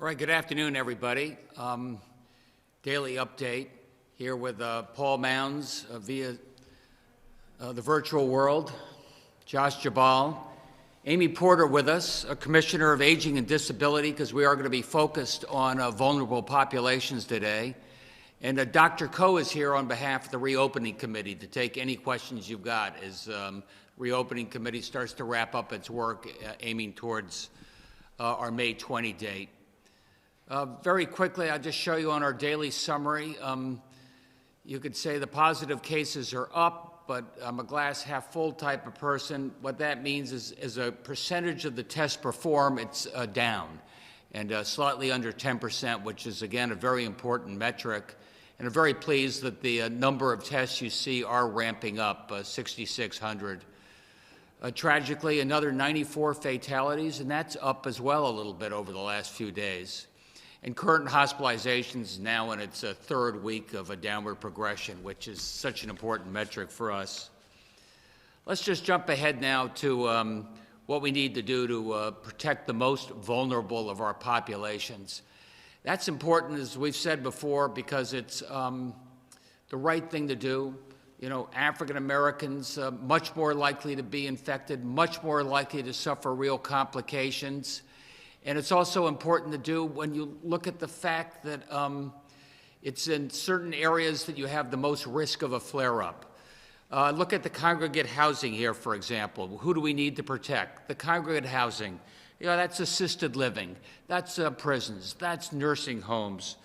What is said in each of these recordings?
All right, good afternoon, everybody. Daily update here with Paul Mounds via the virtual world, Josh Jabal, Amy Porter with us, a Commissioner of Aging and Disability, because we are going to be focused on vulnerable populations today. And Dr. Coe is here on behalf of the Reopening Committee to take any questions you've got as Reopening Committee starts to wrap up its work aiming towards our May 20 date. Very quickly, I'll just show you on our daily summary. You could say the positive cases are up, but I'm a glass half full type of person. What that means is, as a percentage of the tests performed, it's down, and slightly under 10%, which is, again, a very important metric. And I'm very pleased that the number of tests you see are ramping up, 6,600. Tragically, another 94 fatalities, and that's up as well a little bit over the last few days. And current hospitalizations is now in its third week of a downward progression, which is such an important metric for us. Let's just jump ahead now to what we need to do to protect the most vulnerable of our populations. That's important, as we've said before, because it's the right thing to do. You know, African Americans much more likely to be infected, much more likely to suffer real complications. And it's also important to do when you look at the fact that it's in certain areas that you have the most risk of a flare-up. Look at the congregate housing here, for example. Who do we need to protect? The congregate housing. You know, that's assisted living. That's prisons. That's nursing homes.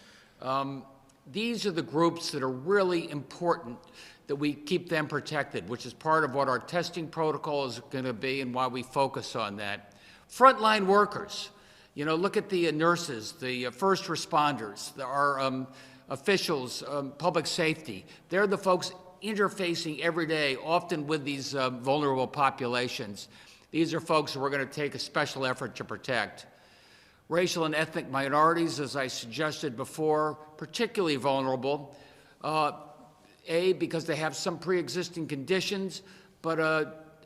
These are the groups that are really important that we keep them protected, which is part of what our testing protocol is going to be and why we focus on that. Frontline workers. You know, look at the nurses, the first responders, our officials, public safety. They're the folks interfacing every day, often with these vulnerable populations. These are folks who we're going to take a special effort to protect. Racial and ethnic minorities, as I suggested before, particularly vulnerable. Because they have some pre-existing conditions, but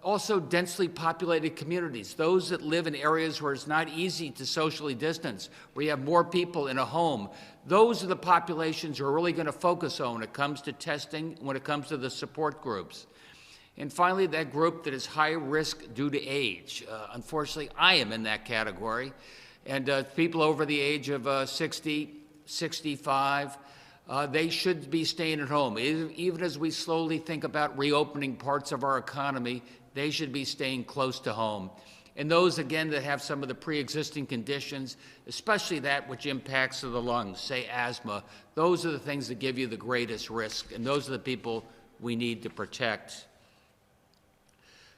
also densely populated communities, those that live in areas where it's not easy to socially distance, where you have more people in a home. Those are the populations we're really going to focus on when it comes to testing, when it comes to the support groups. And finally, that group that is high risk due to age. Unfortunately, I am in that category. And people over the age of 60, 65, they should be staying at home. Even as we slowly think about reopening parts of our economy, they should be staying close to home. And those, again, that have some of the pre-existing conditions, especially that which impacts the lungs, say asthma, those are the things that give you the greatest risk, and those are the people we need to protect.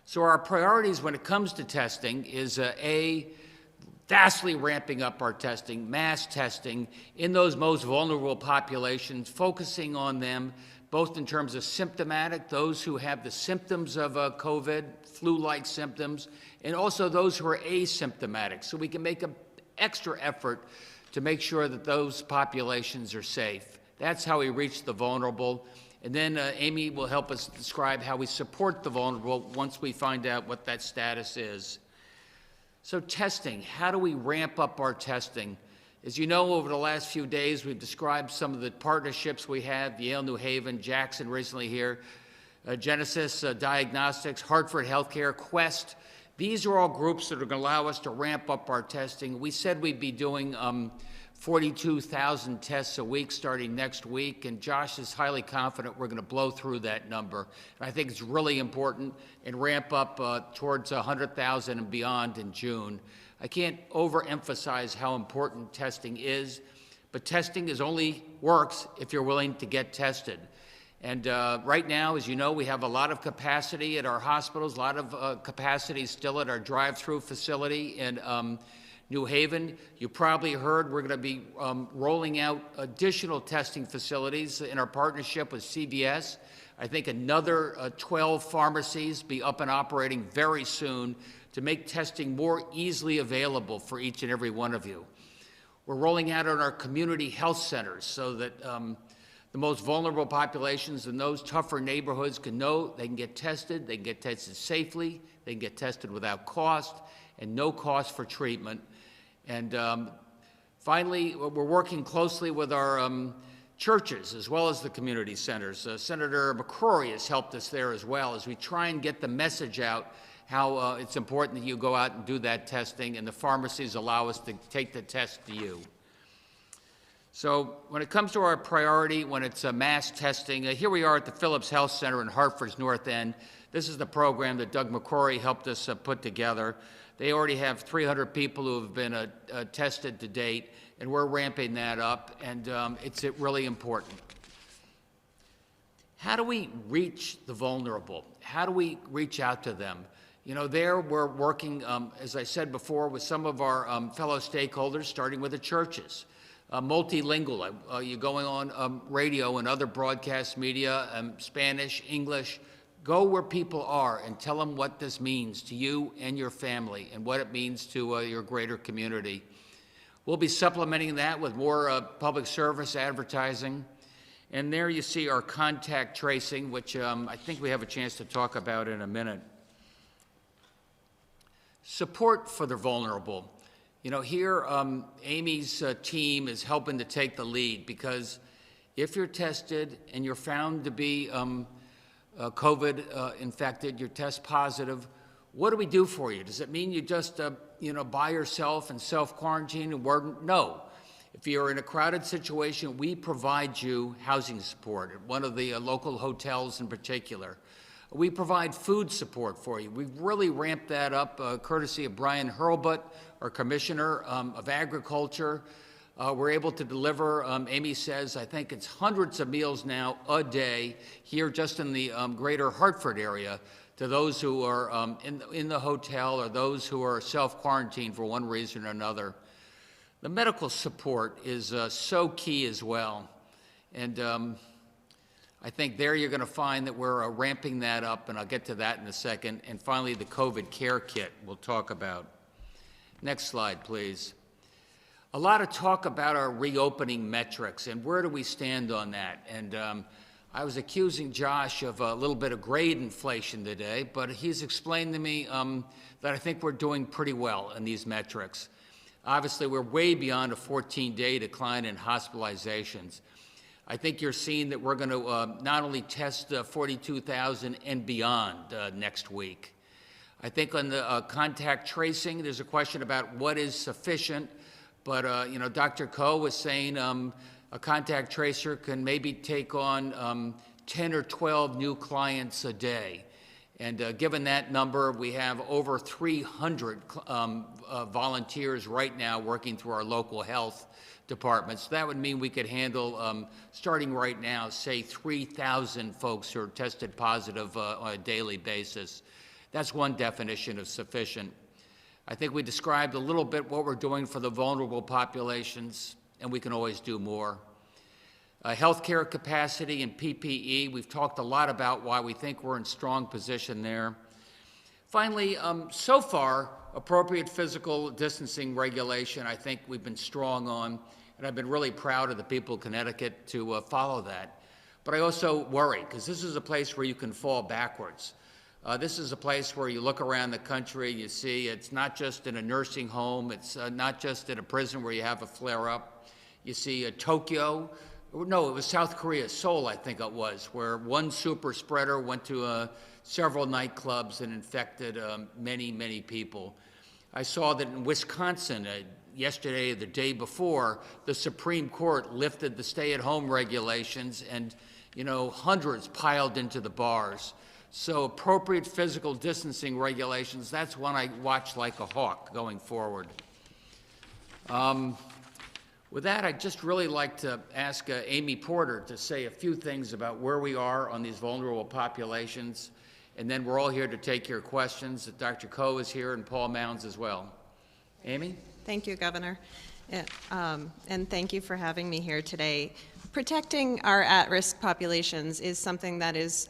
So our priorities when it comes to testing is vastly ramping up our testing, mass testing in those most vulnerable populations, focusing on them both in terms of symptomatic, those who have the symptoms of COVID, flu-like symptoms, and also those who are asymptomatic. So we can make an extra effort to make sure that those populations are safe. That's how we reach the vulnerable. And then Amy will help us describe how we support the vulnerable once we find out what that status is. So testing, how do we ramp up our testing? As you know, over the last few days, we've described some of the partnerships we have, Yale, New Haven, Jackson recently here, Genesis Diagnostics, Hartford Healthcare, Quest. These are all groups that are going to allow us to ramp up our testing. We said we'd be doing 42,000 tests a week starting next week, and Josh is highly confident we're going to blow through that number. And I think it's really important and ramp up towards 100,000 and beyond in June. I can't overemphasize how important testing is, but testing only works if you're willing to get tested. And right now, as you know, we have a lot of capacity at our hospitals, a lot of capacity still at our drive-through facility in New Haven. You probably heard we're going to be rolling out additional testing facilities in our partnership with CVS. I think another 12 pharmacies be up and operating very soon to make testing more easily available for each and every one of you. We're rolling out on our community health centers so that the most vulnerable populations in those tougher neighborhoods can know they can get tested safely, they can get tested without cost, and no cost for treatment. And Finally, we're working closely with our churches as well as the community centers. Senator McCrory has helped us there as well as we try and get the message out how it's important that you go out and do that testing, and the pharmacies allow us to take the test to you. So when it comes to our priority, when it's mass testing, here we are at the Phillips Health Center in Hartford's North End. This is the program that Doug McCrory helped us put together. They already have 300 people who have been tested to date, and we're ramping that up, and it's really important. How do we reach the vulnerable? How do we reach out to them? You know, there we're working, as I said before, with some of our fellow stakeholders, starting with the churches. Multilingual, you're going on radio and other broadcast media, Spanish, English. Go where people are and tell them what this means to you and your family and what it means to your greater community. We'll be supplementing that with more public service advertising. And there you see our contact tracing, which I think we have a chance to talk about in a minute. Support for the vulnerable. You know, here Amy's team is helping to take the lead, because if you're tested and you're found to be COVID infected, you're test positive, what do we do for you? Does it mean you just, by yourself and self-quarantine? No. If you're in a crowded situation, we provide you housing support at one of the local hotels in particular. We provide food support for you. We've really ramped that up, courtesy of Brian Hurlbut, our Commissioner of Agriculture. We're able to deliver, Amy says, I think it's hundreds of meals now a day here just in the greater Hartford area to those who are in the hotel or those who are self-quarantined for one reason or another. The medical support is so key as well. And I think there you're going to find that we're ramping that up, and I'll get to that in a second. And finally, the COVID care kit we'll talk about. Next slide, please. A lot of talk about our reopening metrics and where do we stand on that. And I was accusing Josh of a little bit of grade inflation today, but he's explained to me that I think we're doing pretty well in these metrics. Obviously, we're way beyond a 14-day decline in hospitalizations. I think you're seeing that we're going to not only test 42,000 and beyond next week. I think on the contact tracing, there's a question about what is sufficient, but Dr. Koh was saying a contact tracer can maybe take on 10 or 12 new clients a day. And given that number, we have over 300 volunteers right now working through our local health departments. That would mean we could handle, starting right now, say 3,000 folks who are tested positive on a daily basis. That's one definition of sufficient. I think we described a little bit what we're doing for the vulnerable populations, and we can always do more. Healthcare capacity and PPE, we've talked a lot about why we think we're in strong position there. Finally, so far, appropriate physical distancing regulation, I think we've been strong on, and I've been really proud of the people of Connecticut to follow that. But I also worry, because this is a place where you can fall backwards. This is a place where you look around the country, you see it's not just in a nursing home, it's not just in a prison where you have a flare-up. You see Tokyo, no, it was South Korea, Seoul I think it was, where one super spreader went to several nightclubs and infected many, many people. I saw that in Wisconsin yesterday or the day before, the Supreme Court lifted the stay-at-home regulations and, hundreds piled into the bars. So appropriate physical distancing regulations, that's one I watch like a hawk going forward. With that, I'd just really like to ask Amy Porter to say a few things about where we are on these vulnerable populations, and then we're all here to take your questions. Dr. Koh is here and Paul Mounds as well. Amy? Thank you, Governor, and thank you for having me here today. Protecting our at-risk populations is something that is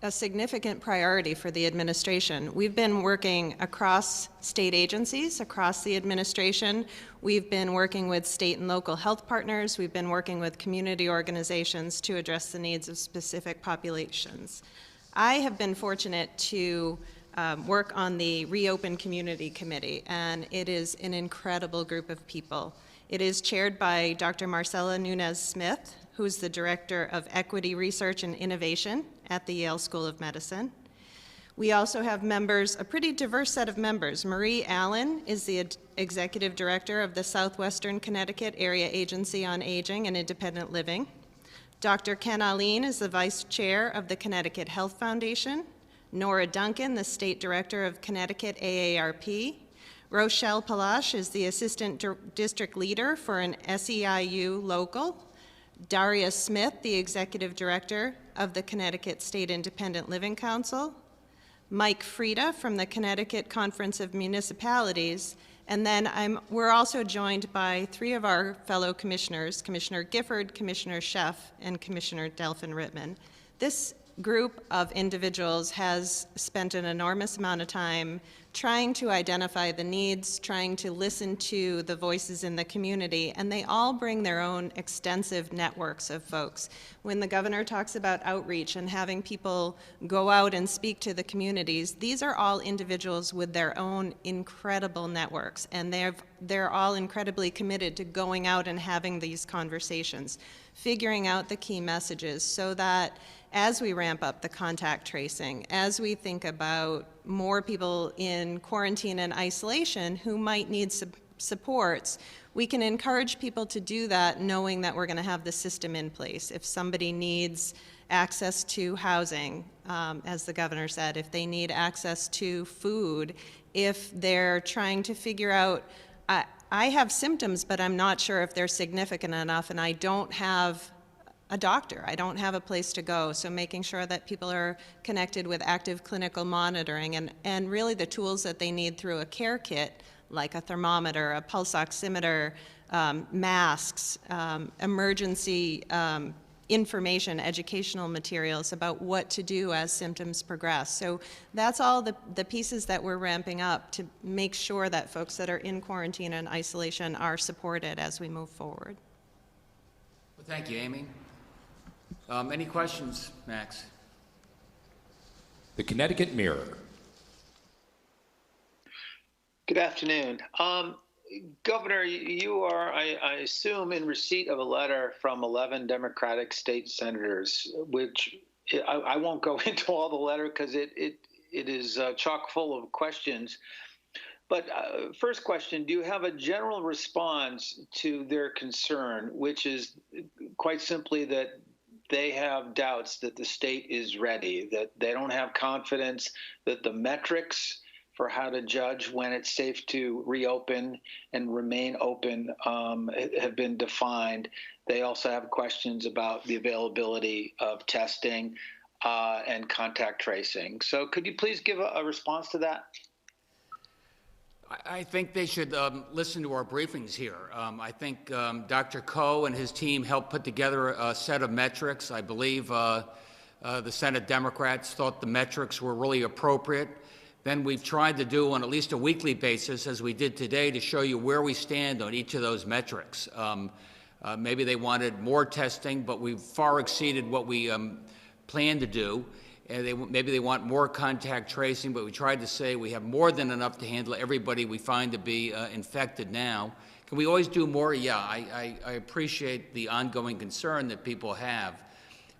a significant priority for the administration. We've been working across state agencies, across the administration. We've been working with state and local health partners. We've been working with community organizations to address the needs of specific populations. I have been fortunate to work on the Reopen Community Committee, and it is an incredible group of people. It is chaired by Dr. Marcela Nunez-Smith, who's the Director of Equity Research and Innovation at the Yale School of Medicine. We also have members, a pretty diverse set of members. Marie Allen is the Executive Director of the Southwestern Connecticut Area Agency on Aging and Independent Living. Dr. Ken Aline is the Vice Chair of the Connecticut Health Foundation. Nora Duncan, the State Director of Connecticut AARP. Rochelle Palash is the Assistant District Leader for an SEIU local. Daria Smith, the Executive Director of the Connecticut State Independent Living Council. Mike Frieda from the Connecticut Conference of Municipalities, and then we're also joined by 3 of our fellow commissioners, Commissioner Gifford, Commissioner Sheff, and Commissioner Delphin-Rittman. This group of individuals has spent an enormous amount of time trying to identify the needs, trying to listen to the voices in the community, and they all bring their own extensive networks of folks. When the governor talks about outreach and having people go out and speak to the communities, these are all individuals with their own incredible networks, and they're all incredibly committed to going out and having these conversations, figuring out the key messages so that as we ramp up the contact tracing, as we think about more people in quarantine and isolation who might need supports, we can encourage people to do that knowing that we're going to have the system in place. If somebody needs access to housing, as the governor said, if they need access to food, if they're trying to figure out, I have symptoms, but I'm not sure if they're significant enough, and I don't have a doctor. I don't have a place to go. So making sure that people are connected with active clinical monitoring and really the tools that they need through a care kit, like a thermometer, a pulse oximeter, masks, emergency information, educational materials about what to do as symptoms progress. So that's all the pieces that we're ramping up to make sure that folks that are in quarantine and isolation are supported as we move forward. Well, thank you, Amy. Any questions, Max? The Connecticut Mirror. Good afternoon. Governor, you are, I assume, in receipt of a letter from 11 Democratic state senators, which I won't go into all the letter because it is chock full of questions. But first question, do you have a general response to their concern, which is quite simply that they have doubts that the state is ready, that they don't have confidence that the metrics for how to judge when it's safe to reopen and remain open have been defined. They also have questions about the availability of testing and contact tracing. So could you please give a response to that? I think they should listen to our briefings here. I think Dr. Coe and his team helped put together a set of metrics. I believe the Senate Democrats thought the metrics were really appropriate. Then we've tried to do on at least a weekly basis, as we did today, to show you where we stand on each of those metrics. Maybe they wanted more testing, but we've far exceeded what we planned to do. And maybe they want more contact tracing, but we tried to say we have more than enough to handle everybody we find to be infected now. Can we always do more? Yeah, I appreciate the ongoing concern that people have.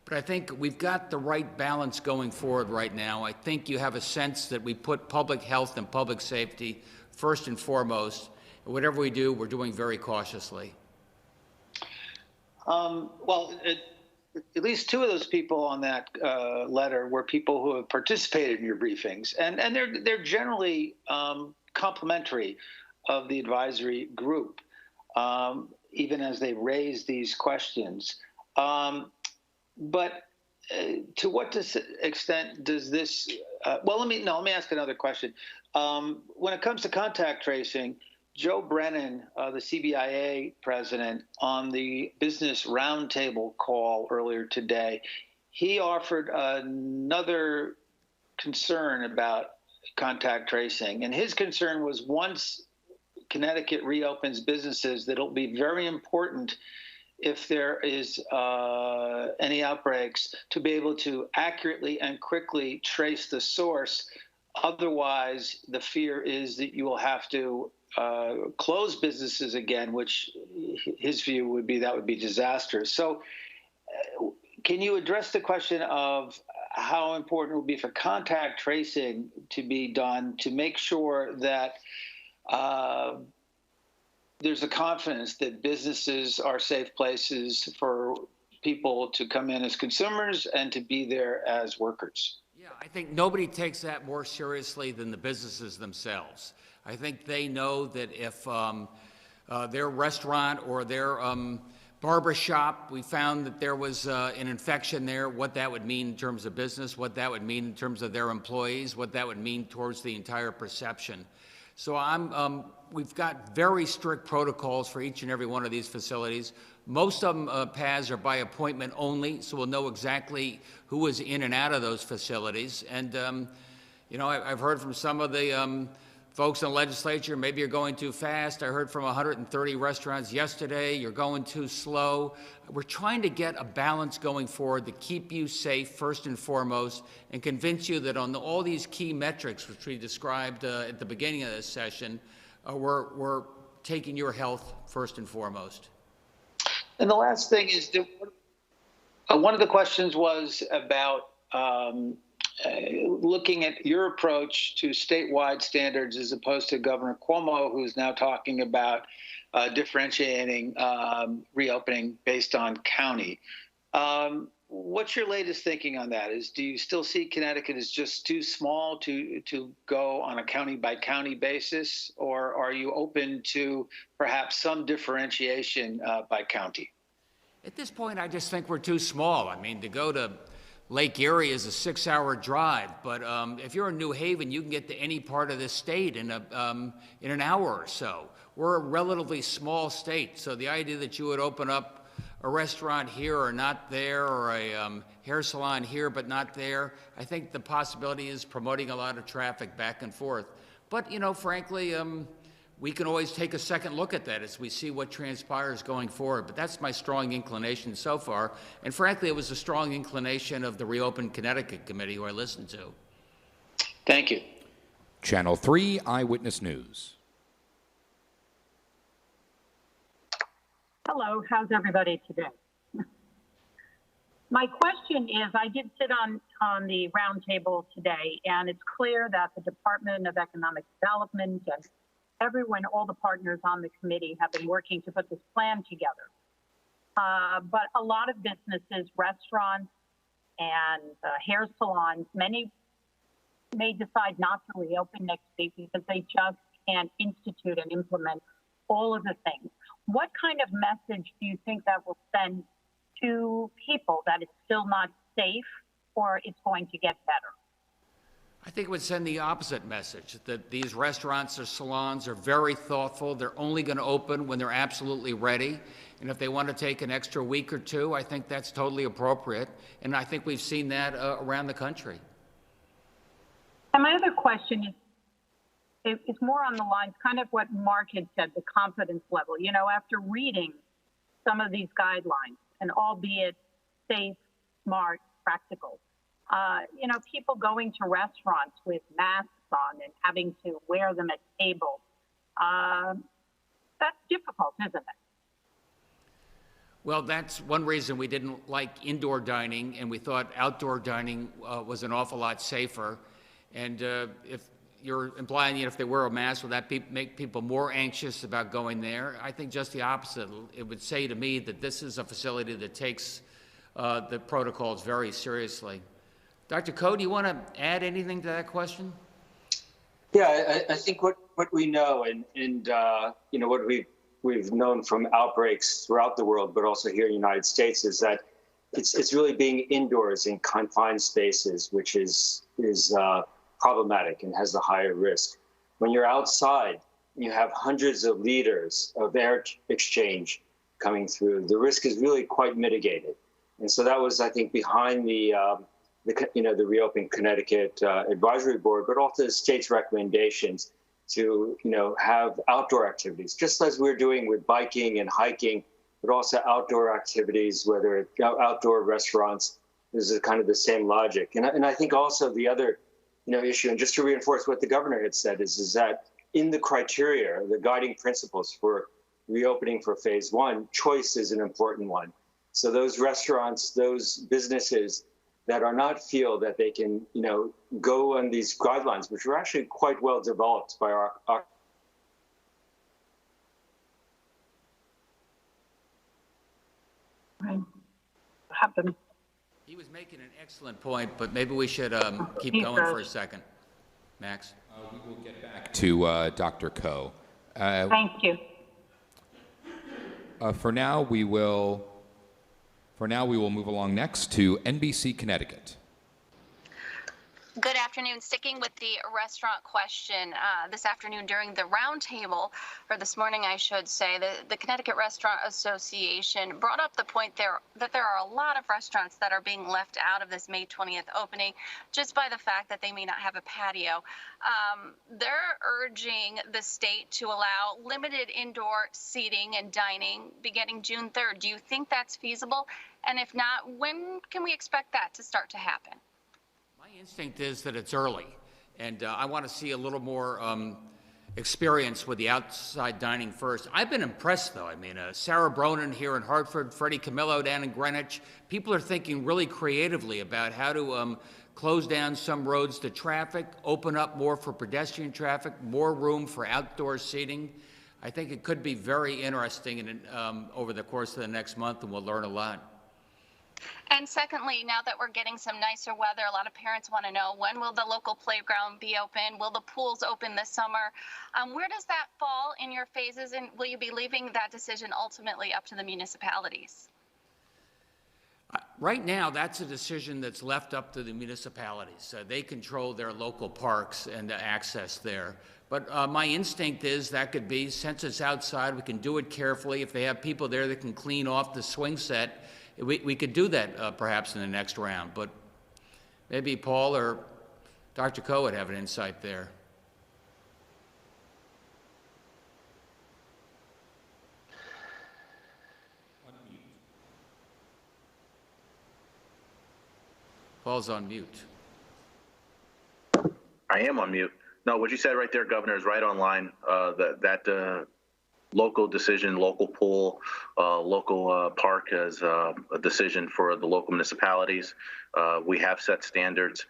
But I think we've got the right balance going forward right now. I think you have a sense that we put public health and public safety first and foremost. And whatever we do, we're doing very cautiously. At least 2 of those people on that letter were people who have participated in your briefings, and they're generally complimentary of the advisory group, even as they raise these questions. But to what extent does this? Let me ask another question. When it comes to contact tracing, Joe Brennan, the CBIA president, on the Business Roundtable call earlier today, he offered another concern about contact tracing. And his concern was once Connecticut reopens businesses, that it'll be very important if there is any outbreaks to be able to accurately and quickly trace the source Otherwise, the fear is that you will have to close businesses again, which his view would be that would be disastrous. So can you address the question of how important it will be for contact tracing to be done to make sure that there's a confidence that businesses are safe places for people to come in as consumers and to be there as workers? Yeah, I think nobody takes that more seriously than the businesses themselves. I think they know that if their restaurant or their barber shop, we found that there was an infection there, what that would mean in terms of business, what that would mean in terms of their employees, what that would mean towards the entire perception. So we've got very strict protocols for each and every one of these facilities. Most of them, paths are by appointment only, so we'll know exactly who is in and out of those facilities. And, you know, I've heard from some of the folks in the legislature, maybe you're going too fast. I heard from 130 restaurants yesterday, you're going too slow. We're trying to get a balance going forward to keep you safe first and foremost and convince you that on all these key metrics, which we described at the beginning of this session, we're taking your health first and foremost. And the last thing is that one of the questions was about looking at your approach to statewide standards as opposed to Governor Cuomo, who's now talking about differentiating reopening based on county. What's your latest thinking on that? Do you still see Connecticut as just too small to go on a county by county basis, or are you open to perhaps some differentiation by county? At this point, I just think we're too small. I mean, to go to Lake Erie is a 6-hour drive, but if you're in New Haven, you can get to any part of this state in an hour or so. We're a relatively small state, so the idea that you would open up a restaurant here or not there, or a hair salon here but not there, I think the possibility is promoting a lot of traffic back and forth. But, you know, frankly, we can always take a second look at that as we see what transpires going forward. But that's my strong inclination so far. And frankly, it was a strong inclination of the Reopen Connecticut Committee, who I listened to. Thank you. Channel 3 Eyewitness News. Hello, how's everybody today? My question is, I did sit on the roundtable today, and it's clear that the Department of Economic Development and everyone, all the partners on the committee have been working to put this plan together. But a lot of businesses, restaurants and hair salons, many may decide not to reopen next week because they just can't institute and implement all of the things. What kind of message do you think that will send to people that it's still not safe or it's going to get better? I think it would send the opposite message, that these restaurants or salons are very thoughtful. They're only going to open when they're absolutely ready. And if they want to take an extra week or two, I think that's totally appropriate. And I think we've seen that around the country. And my other question is, it's more on the lines, kind of what Mark had said, the confidence level. You know, after reading some of these guidelines, and albeit safe, smart, practical, you know, people going to restaurants with masks on and having to wear them at tables, that's difficult, isn't it? Well, that's one reason we didn't like indoor dining, and we thought outdoor dining was an awful lot safer. And if you're implying that if they wear a mask, will that make people more anxious about going there? I think just the opposite. It would say to me that this is a facility that takes the protocols very seriously. Dr. Coe, do you want to add anything to that question? Yeah, I think what we know and you know, what we've known from outbreaks throughout the world, but also here in the United States, is that it's really being indoors in confined spaces, which is problematic and has a higher risk. When you're outside, you have hundreds of liters of air exchange coming through. The risk is really quite mitigated, and so that was, I think, behind the Reopen Connecticut Advisory Board, but also the state's recommendations to have outdoor activities, just as we're doing with biking and hiking, but also outdoor activities, whether it's outdoor restaurants. This is kind of the same logic, and I think also the other issue. And just to reinforce what the governor had said is that in the criteria, the guiding principles for reopening for phase one, choice is an important one. So those restaurants, those businesses that are not feel that they can, go on these guidelines, which are actually quite well developed by our Right. Happened. He was making an excellent point, but maybe we should keep going for a second. Max? We will get back to Dr. Coe. Thank you. For now, we will move along next to NBC Connecticut. Good afternoon. Sticking with the restaurant question, this afternoon during the roundtable, or this morning I should say, the Connecticut Restaurant Association brought up the point that there are a lot of restaurants that are being left out of this May 20th opening just by the fact that they may not have a patio. They're urging the state to allow limited indoor seating and dining beginning June 3rd. Do you think that's feasible? And if not, when can we expect that to start to happen? My instinct is that it's early, and I want to see a little more experience with the outside dining first. I've been impressed, though. I mean, Sarah Bronin here in Hartford, Freddie Camillo down in Greenwich. People are thinking really creatively about how to close down some roads to traffic, open up more for pedestrian traffic, more room for outdoor seating. I think it could be very interesting over the course of the next month, and we'll learn a lot. And secondly, now that we're getting some nicer weather, a lot of parents want to know, when will the local playground be open? Will the pools open this summer? Where does that fall in your phases, and will you be leaving that decision ultimately up to the municipalities? Right now, that's a decision that's left up to the municipalities. They control their local parks and the access there. But my instinct is that could be, since it's outside, we can do it carefully. If they have people there that can clean off the swing set, we could do that perhaps in the next round. But maybe Paul or Dr. Coe would have an insight there. Paul's on mute. I am on mute. No, what you said right there, Governor, is right on line. That local decision, local pool, local park as a decision for the local municipalities. We have set standards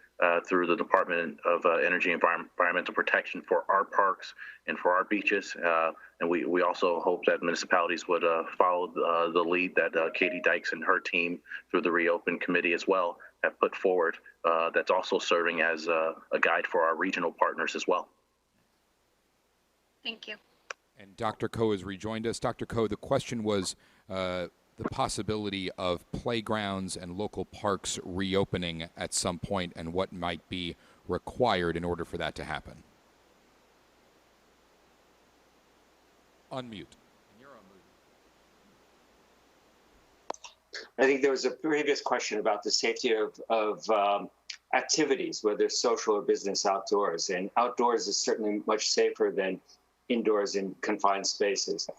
through the Department of Energy and Environmental Protection for our parks and for our beaches. And we also hope that municipalities would follow the lead that Katie Dykes and her team through the Reopen Committee as well have put forward. That's also serving as a guide for our regional partners as well. Thank you. And Dr. Coe has rejoined us. Dr. Coe, the question was the possibility of playgrounds and local parks reopening at some point and what might be required in order for that to happen. Unmute. I think there was a previous question about the safety of activities, whether social or business outdoors. And outdoors is certainly much safer than indoors in confined spaces.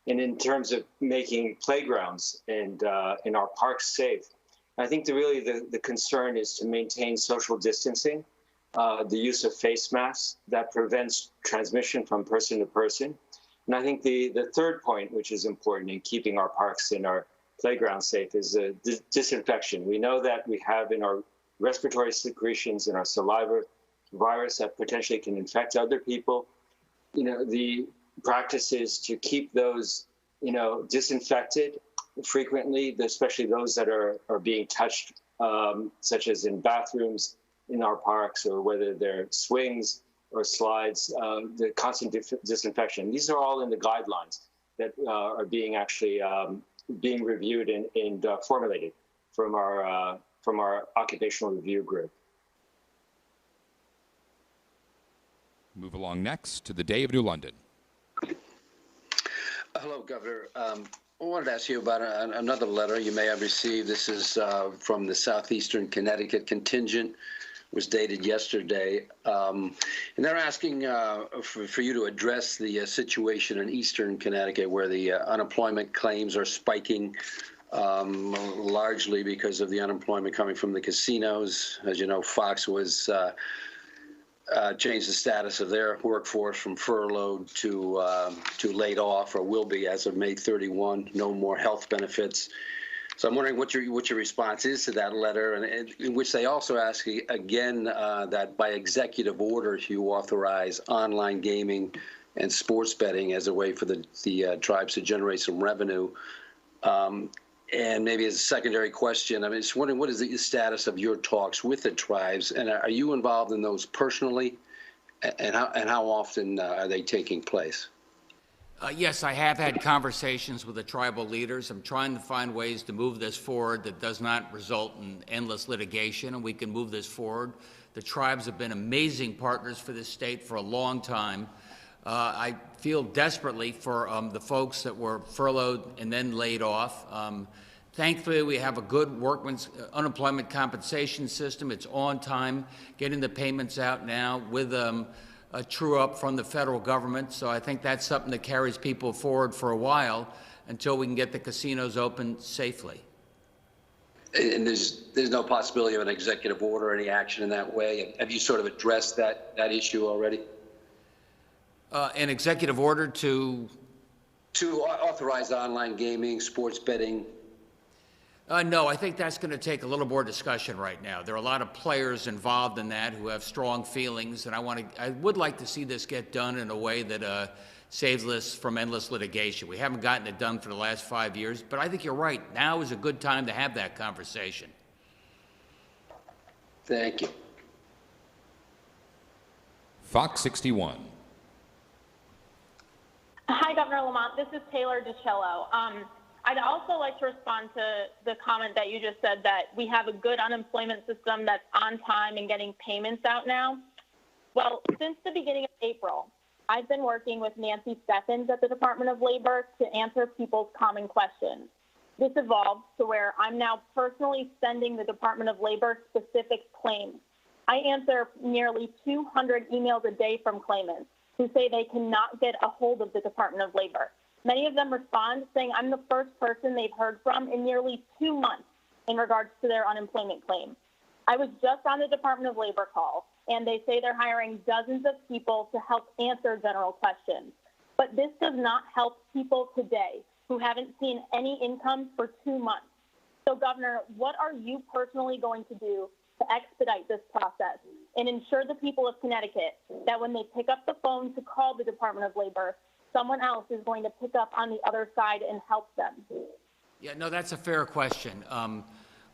And in terms of making playgrounds and in our parks safe, I think the concern is to maintain social distancing, the use of face masks that prevents transmission from person to person. And I think the third point, which is important in keeping our parks and our playground safe, is disinfection. We know that we have in our respiratory secretions in our saliva virus that potentially can infect other people. The practice is to keep those, disinfected frequently, especially those that are being touched, such as in bathrooms in our parks, or whether they're swings or slides, the constant disinfection. These are all in the guidelines that are being actually being reviewed and formulated from our occupational review group. Move along next to the Day of New London. Hello, Governor. I wanted to ask you about another letter you may have received. This is from the Southeastern Connecticut contingent. It was dated yesterday. And they're asking for you to address the situation in Eastern Connecticut, where the unemployment claims are spiking, largely because of the unemployment coming from the casinos. As you know, Fox was change the status of their workforce from furloughed to laid off, or will be as of May 31. No more health benefits. So I'm wondering what your response is to that letter, and in which they also ask again that by executive order you authorize online gaming and sports betting as a way for the tribes to generate some revenue. And maybe as a secondary question, I'm just wondering, what is the status of your talks with the tribes, and are you involved in those personally, and how often are they taking place? Yes, I have had conversations with the tribal leaders. I'm trying to find ways to move this forward that does not result in endless litigation, and we can move this forward. The tribes have been amazing partners for this state for a long time. I feel desperately for the folks that were furloughed and then laid off. Thankfully, we have a good workman's unemployment compensation system. It's on time, getting the payments out now with a true-up from the federal government. So I think that's something that carries people forward for a while until we can get the casinos open safely. And there's no possibility of an executive order or any action in that way? Have you sort of addressed that issue already? An executive order to authorize online gaming, sports betting? No, I think that's going to take a little more discussion right now. There are a lot of players involved in that who have strong feelings, and I would like to see this get done in a way that saves us from endless litigation. We haven't gotten it done for the last 5 years, but I think you're right. Now is a good time to have that conversation. Thank you. Fox 61. Hi, Governor Lamont. This is Taylor DiCello. I'd also like to respond to the comment that you just said that we have a good unemployment system that's on time and getting payments out now. Well, since the beginning of April, I've been working with Nancy Steffens at the Department of Labor to answer people's common questions. This evolved to where I'm now personally sending the Department of Labor specific claims. I answer nearly 200 emails a day from claimants who say they cannot get a hold of the Department of Labor. Many of them respond saying I'm the first person they've heard from in nearly 2 months in regards to their unemployment claim. I was just on the Department of Labor call, and they say they're hiring dozens of people to help answer general questions. But this does not help people today who haven't seen any income for 2 months. So, Governor, what are you personally going to do to expedite this process and ensure the people of Connecticut that when they pick up the phone to call the Department of Labor, someone else is going to pick up on the other side and help them? Yeah, no, that's a fair question.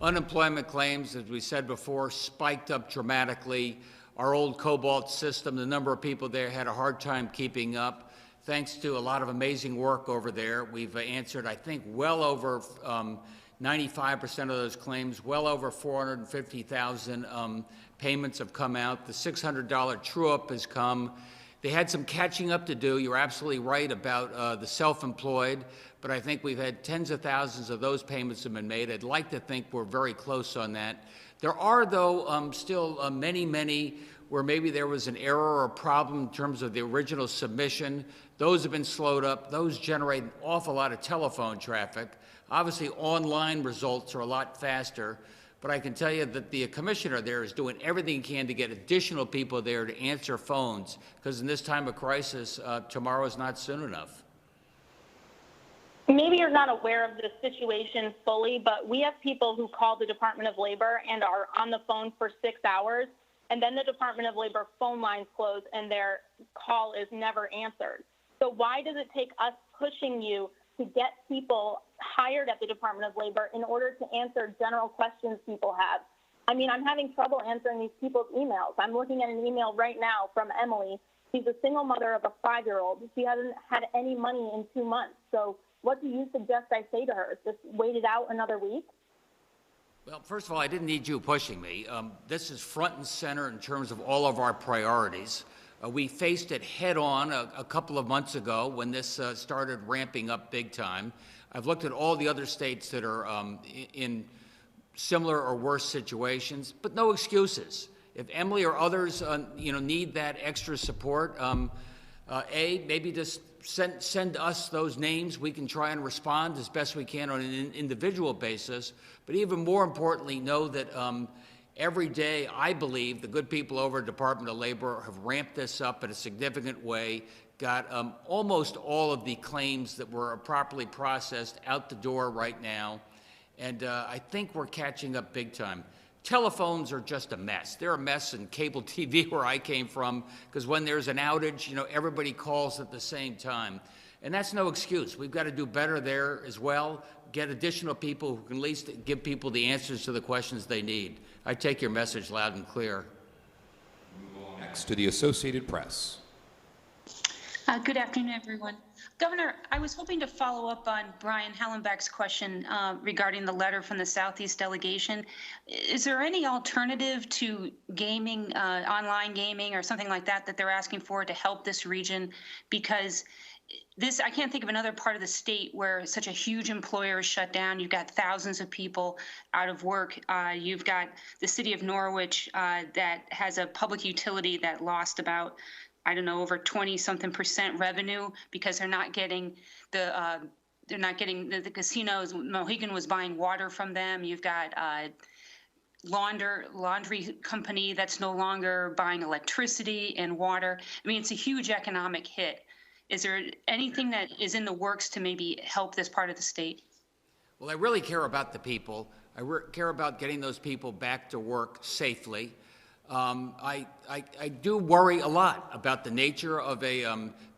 Unemployment claims, as we said before, spiked up dramatically. Our old Cobalt system, the number of people there had a hard time keeping up. Thanks to a lot of amazing work over there, we've answered, I think, well over 95% of those claims. Well over 450,000 payments have come out. The $600 true-up has come. They had some catching up to do. You're absolutely right about the self-employed, but I think we've had tens of thousands of those payments have been made. I'd like to think we're very close on that. There are, though, still many where maybe there was an error or problem in terms of the original submission. Those have been slowed up. Those generate an awful lot of telephone traffic. Obviously, online results are a lot faster. But I can tell you that the commissioner there is doing everything he can to get additional people there to answer phones, because in this time of crisis, tomorrow is not soon enough. Maybe you're not aware of the situation fully, but we have people who call the Department of Labor and are on the phone for 6 hours, and then the Department of Labor phone lines close and their call is never answered. So why does it take us pushing you to get people hired at the Department of Labor in order to answer general questions people have? I mean, I'm having trouble answering these people's emails. I'm looking at an email right now from Emily. She's a single mother of a 5-year-old. She hasn't had any money in 2 months. So what do you suggest I say to her? Just wait it out another week? Well, first of all, I didn't need you pushing me. This is front and center in terms of all of our priorities. We faced it head on a couple of months ago when this started ramping up big time. I've looked at all the other states that are in similar or worse situations, but no excuses. If Emily or others need that extra support, maybe just send us those names. We can try and respond as best we can on an individual basis. But even more importantly, know that Every day, I believe the good people over at Department of Labor have ramped this up in a significant way, got almost all of the claims that were properly processed out the door right now, and I think we're catching up big time. Telephones are just a mess. They're a mess in cable TV where I came from, because when there's an outage, you know, everybody calls at the same time. And that's no excuse. We've got to do better there as well, get additional people who can at least give people the answers to the questions they need. I take your message loud and clear. Next to the Associated Press. Good afternoon, everyone. Governor, I was hoping to follow up on Brian Hallenbeck's question regarding the letter from the Southeast delegation. Is there any alternative to gaming, online gaming or something like that, that they're asking for to help this region? Because this, I can't think of another part of the state where such a huge employer is shut down. You've got thousands of people out of work. You've got the city of Norwich that has a public utility that lost about, I don't know, over 20-something% revenue because they're not getting the casinos. Mohegan was buying water from them. You've got laundry company that's no longer buying electricity and water. I mean, it's a huge economic hit. Is there anything that is in the works to maybe help this part of the state? Well, I really care about the people. I care about getting those people back to work safely. I do worry a lot about the nature of a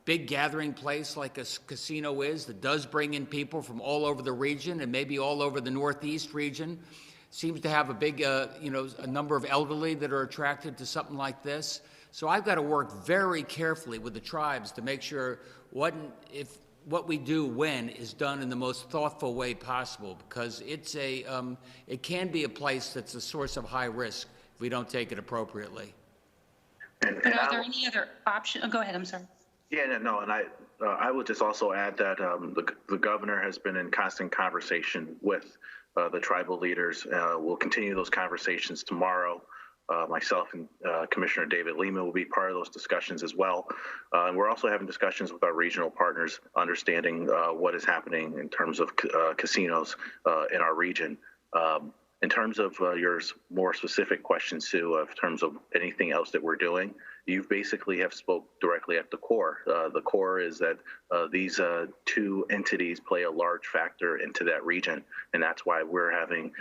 big gathering place like a casino is, that does bring in people from all over the region and maybe all over the Northeast region. Seems to have a big, a number of elderly that are attracted to something like this. So I've got to work very carefully with the tribes to make sure what we do when is done in the most thoughtful way possible, because it's it can be a place that's a source of high risk if we don't take it appropriately. And are there any other options? Oh, go ahead, I'm sorry. Yeah, no, and I would just also add that the governor has been in constant conversation with the tribal leaders. We'll continue those conversations tomorrow. Myself and Commissioner David Lehman will be part of those discussions as well. And we're also having discussions with our regional partners, understanding what is happening in terms of casinos in our region. In terms of your more specific question, Sue, in terms of anything else that we're doing, you basically have spoke directly at the core. The core is that these two entities play a large factor into that region, and that's why we're having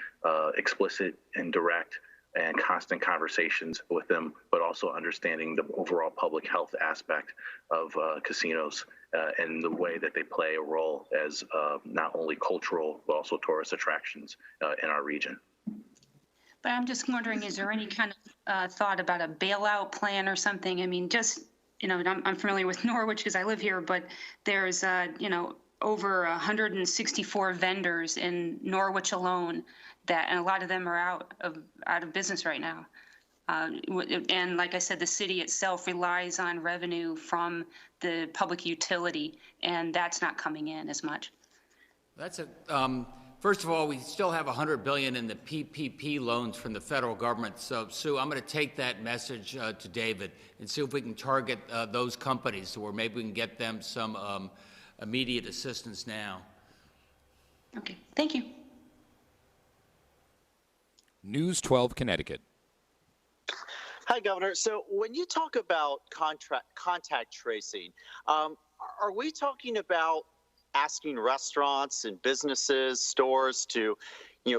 explicit and direct and constant conversations with them, but also understanding the overall public health aspect of casinos and the way that they play a role as not only cultural, but also tourist attractions in our region. But I'm just wondering, is there any kind of thought about a bailout plan or something? I mean, just, I'm familiar with Norwich because I live here, but there's, over 164 vendors in Norwich alone and a lot of them are out of business right now. And like I said, the city itself relies on revenue from the public utility, and that's not coming in as much. That's first of all, we still have $100 billion in the PPP loans from the federal government. So, Sue, I'm going to take that message to David and see if we can target those companies where maybe we can get them some immediate assistance now. Okay, thank you. News 12 Connecticut. Hi, Governor. So when you talk about contact tracing, are we talking about asking restaurants and businesses, stores to,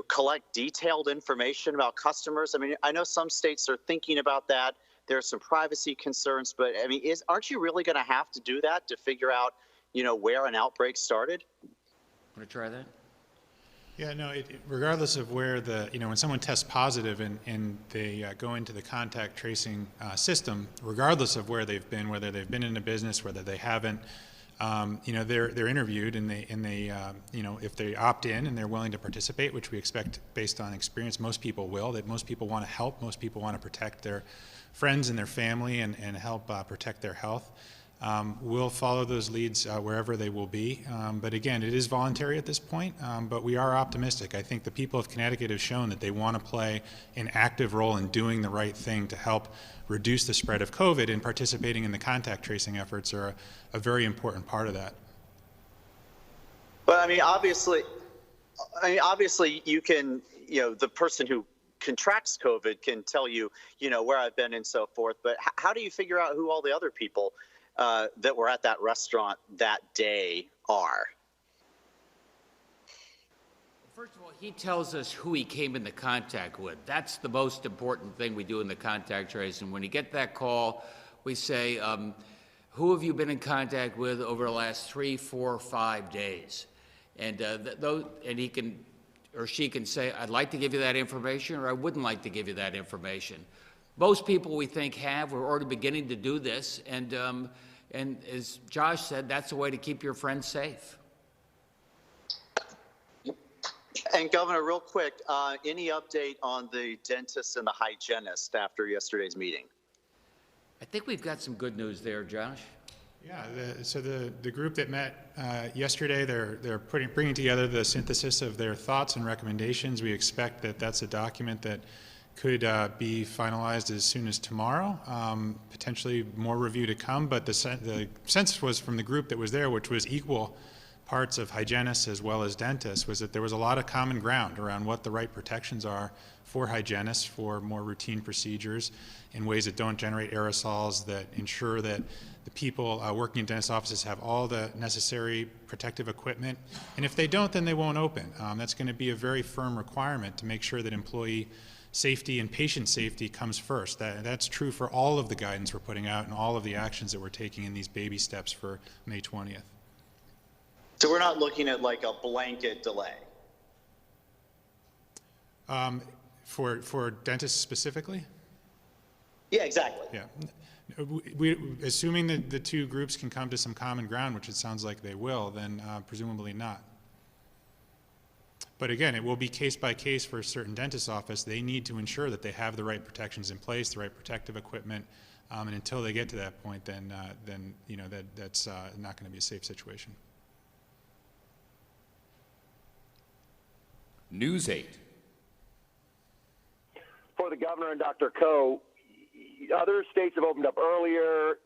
collect detailed information about customers? I mean, I know some states are thinking about that. There are some privacy concerns, but I mean, aren't you really going to have to do that to figure out, where an outbreak started? Want to try that? Yeah, no, regardless of where when someone tests positive and they go into the contact tracing system, regardless of where they've been, whether they've been in a business, whether they haven't, they're interviewed and they if they opt in and they're willing to participate, which we expect based on experience, most people will, that most people want to help, most people want to protect their friends and their family and help protect their health. We'll follow those leads wherever they will be. But again, it is voluntary at this point, but we are optimistic. I think the people of Connecticut have shown that they want to play an active role in doing the right thing to help reduce the spread of COVID, and participating in the contact tracing efforts are a very important part of that. But I mean, obviously you can, the person who contracts COVID can tell you, where I've been and so forth. But how do you figure out who all the other people that were at that restaurant that day are? First of all, he tells us who he came into contact with. That's the most important thing we do in the contact tracing. When you get that call, we say, who have you been in contact with over the last 3, 4, 5 days? And and he can or she can say, I'd like to give you that information, or I wouldn't like to give you that information. Most people we think we're already beginning to do this, and as Josh said, that's a way to keep your friends safe. And Governor, real quick, any update on the dentist and the hygienist after yesterday's meeting? I think we've got some good news there, Josh. Yeah, so the group that met yesterday, they're bringing together the synthesis of their thoughts and recommendations. We expect that that's a document that could be finalized as soon as tomorrow, potentially more review to come, but the sense was from the group that was there, which was equal parts of hygienists as well as dentists, was that there was a lot of common ground around what the right protections are for hygienists for more routine procedures in ways that don't generate aerosols, that ensure that the people working in dentist offices have all the necessary protective equipment. And if they don't, then they won't open. That's going to be a very firm requirement to make sure that employee safety and patient safety comes first. That's true for all of the guidance we're putting out and all of the actions that we're taking in these baby steps for May 20th. So we're not looking at like a blanket delay? For dentists specifically? Yeah, exactly. Yeah. Assuming that the two groups can come to some common ground, which it sounds like they will, then presumably not. But again, it will be case by case for a certain dentist office. They need to ensure that they have the right protections in place, the right protective equipment, and until they get to that point, then that's not going to be a safe situation. News 8. For the governor and Dr. Koh, other states have opened up earlier,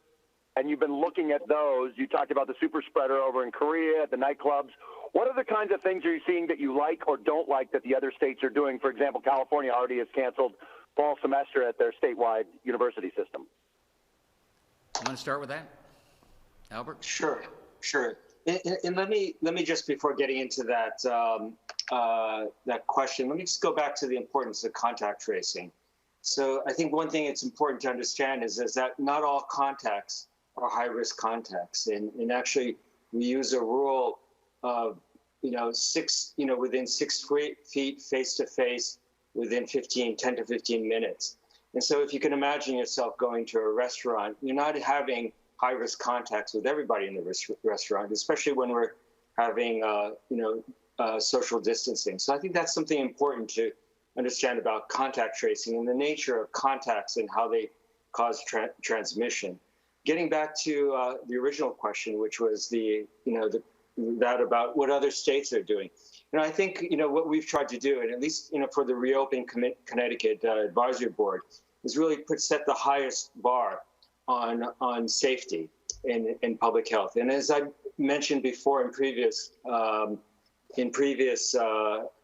and you've been looking at those. You talked about the super spreader over in Korea, at the nightclubs. What other kinds of things are you seeing that you like or don't like that the other states are doing? For example, California already has canceled fall semester at their statewide university system. You want to start with that, Albert? Sure. And let me just, before getting into that that question, let me just go back to the importance of contact tracing. So I think one thing it's important to understand is that not all contacts are high-risk contacts, and actually we use a rule of within 6 feet face-to-face within 10 to 15 minutes. And so if you can imagine yourself going to a restaurant, you're not having high-risk contacts with everybody in the restaurant, especially when we're having social distancing. So I think that's something important to understand about contact tracing and the nature of contacts and how they cause transmission. Getting back to the original question, which was that about what other states are doing. I think what we've tried to do, and at least for the Reopen Connecticut Advisory Board, is really set the highest bar on safety and public health. And as I mentioned before in previous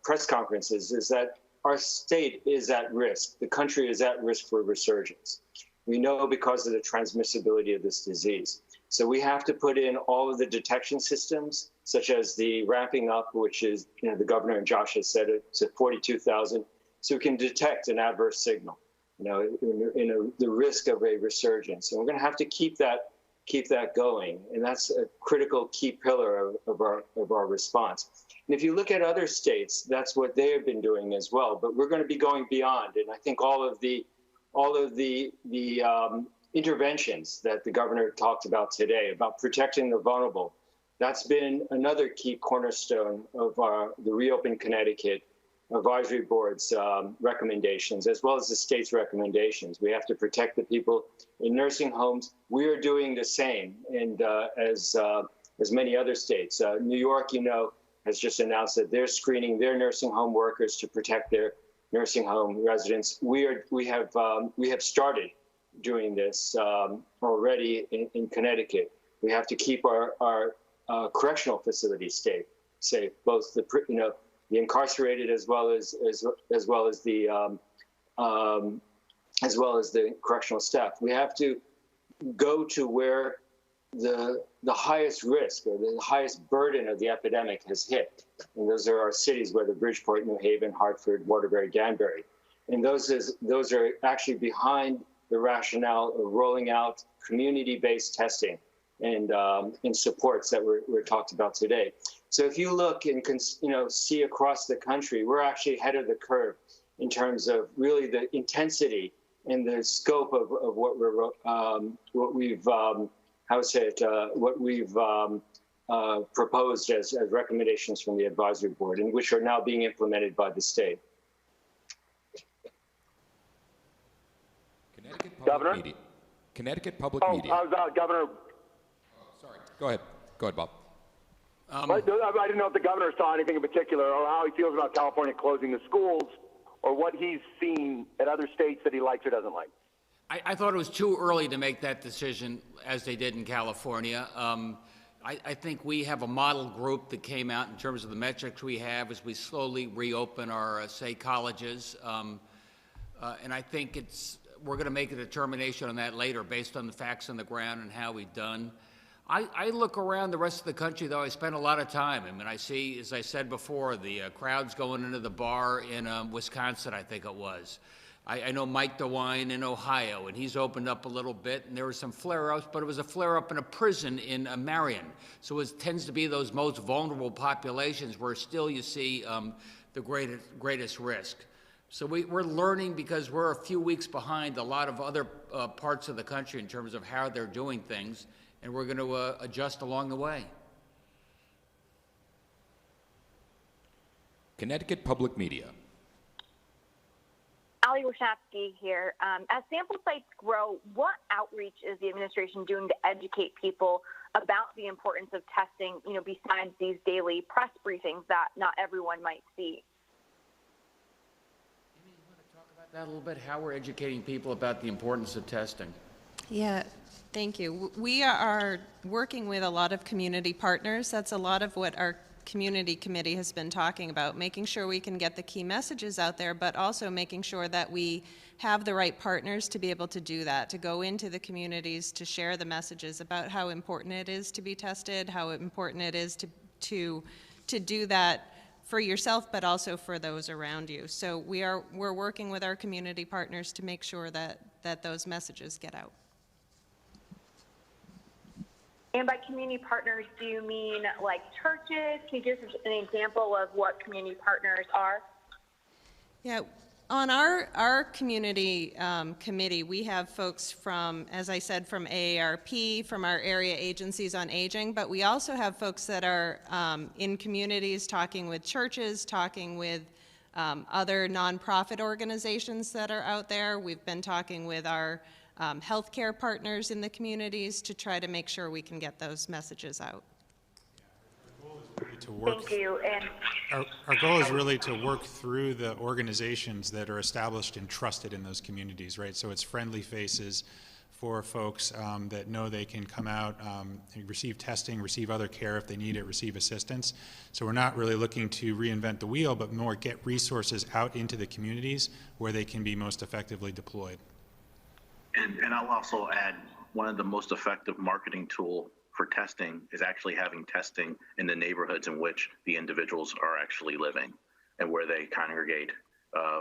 press conferences, is that our state is at risk. The country is at risk for resurgence. We know because of the transmissibility of this disease. So we have to put in all of the detection systems, such as the ramping up, which is, the governor and Josh has said it's at 42,000, so we can detect an adverse signal, the risk of a resurgence. And we're going to have to keep that going. And that's a critical key pillar of our response. And if you look at other states, that's what they have been doing as well. But we're going to be going beyond. And I think all of the interventions that the governor talked about today about protecting the vulnerable, that's been another key cornerstone of the Reopen Connecticut Advisory Board's recommendations, as well as the state's recommendations. We have to protect the people in nursing homes. We are doing the same, and as many other states. New York, has just announced that they're screening their nursing home workers to protect their nursing home residents. We have started doing this already in Connecticut. We have to keep our correctional facilities safe, both the incarcerated as well as the as well as the correctional staff. We have to go to where the highest risk or the highest burden of the epidemic has hit. And those are our cities, whether Bridgeport, New Haven, Hartford, Waterbury, Danbury. And those are actually behind the rationale of rolling out community-based testing and supports that were talked about today. So if you look and see across the country, we're actually ahead of the curve in terms of really the intensity and the scope of what we've proposed as recommendations from the advisory board, and which are now being implemented by the state. Governor? Media. Connecticut Public Media. Governor. Sorry. Go ahead, Bob. I didn't know if the governor saw anything in particular or how he feels about California closing the schools or what he's seen at other states that he likes or doesn't like. I thought it was too early to make that decision as they did in California. I think we have a model group that came out in terms of the metrics we have as we slowly reopen our, say, colleges. And I think we're going to make a determination on that later based on the facts on the ground and how we've done. I look around the rest of the country, though. I spend a lot of time. I mean, I see, as I said before, the crowds going into the bar in Wisconsin, I think it was. I know Mike DeWine in Ohio, and he's opened up a little bit, and there were some flare-ups, but it was a flare-up in a prison in Marion. So it tends to be those most vulnerable populations where still you see the greatest risk. So we're learning because we're a few weeks behind a lot of other parts of the country in terms of how they're doing things, and we're going to adjust along the way. Connecticut Public Media. Ali Washapsky here. As sample sites grow, what outreach is the administration doing to educate people about the importance of testing, besides these daily press briefings that not everyone might see? Amy, you want to talk about that a little bit, how we're educating people about the importance of testing? Yeah, thank you. We are working with a lot of community partners. That's a lot of what our community committee has been talking about, making sure we can get the key messages out there, but also making sure that we have the right partners to be able to do that, to go into the communities, to share the messages about how important it is to be tested, how important it is to do that for yourself, but also for those around you. So we're working with our community partners to make sure that those messages get out. And by community partners, do you mean like churches? Can you give us an example of what community partners are? Yeah, on our community committee, we have folks from, as I said, from AARP, from our area agencies on aging, but we also have folks that are in communities talking with churches, talking with other nonprofit organizations that are out there. We've been talking with our healthcare partners in the communities to try to make sure we can get those messages out. Thank you. And our goal is really to work through the organizations that are established and trusted in those communities, right? So it's friendly faces for folks that know they can come out and receive testing, receive other care if they need it, receive assistance. So we're not really looking to reinvent the wheel, but more get resources out into the communities where they can be most effectively deployed. And I'll also add, one of the most effective marketing tool for testing is actually having testing in the neighborhoods in which the individuals are actually living and where they congregate,